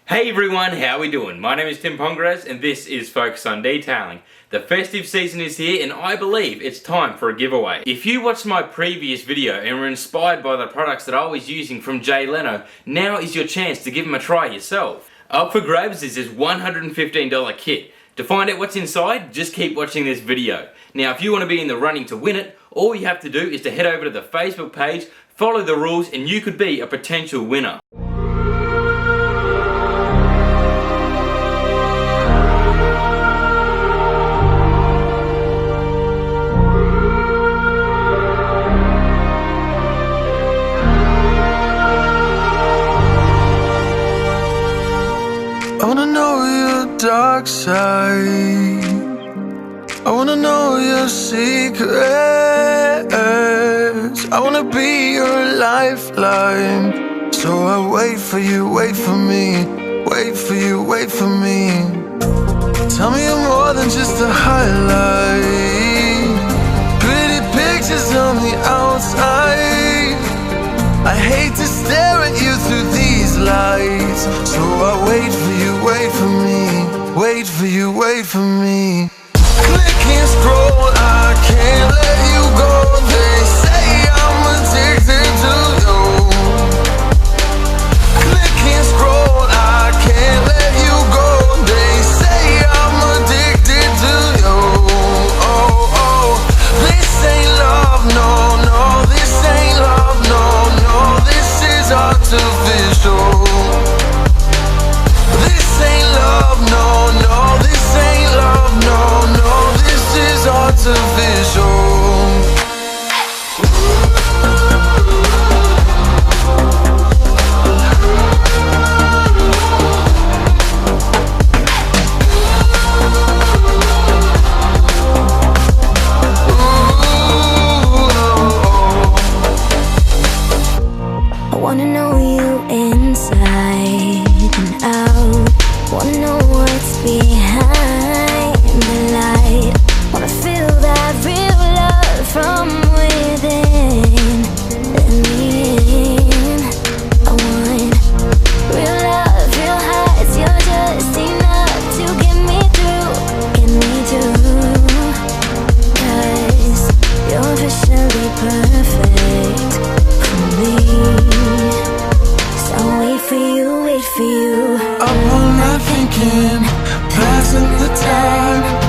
Hey everyone, how are we doing? My name is Tim Pongras and this is Focus on Detailing. The festive season is here and I believe it's time for a giveaway. If you watched my previous video and were inspired by the products that I was using from Jay Leno, now is your chance to give them a try yourself. Up for grabs is this $115 kit. To find out what's inside, just keep watching this video. Now if you want to be in the running to win it, all you have to do is to head over to the Facebook page, follow the rules, and you could be a potential winner. I wanna know your dark side. I wanna know your secrets. I wanna be your lifeline. So I wait for you, wait for me. Wait for you, wait for me. Tell me you're more than just a highlight. Pretty pictures on the outside. I hate to stare at you through these lights. So I wait for you, wait for me. Wait for you, wait for me. Click and scroll, I can't let you go. They say I'm addicted to you. Click and scroll, I can't let you go. They say I'm addicted to you. Oh, oh, this ain't love, no, no. This ain't love, no, no. This is artificial. This ain't love, no, no. This ain't love, no, no. This is artificial. I wanna know you inside and out. Wanna know what's behind the light. Wanna feel that real love from within. Let me in. I want real love, real highs. You're just enough to get me through, get me through. 'Cause you're officially perfect for me. So wait for you, wait for you. Up all night thinking, passing the time.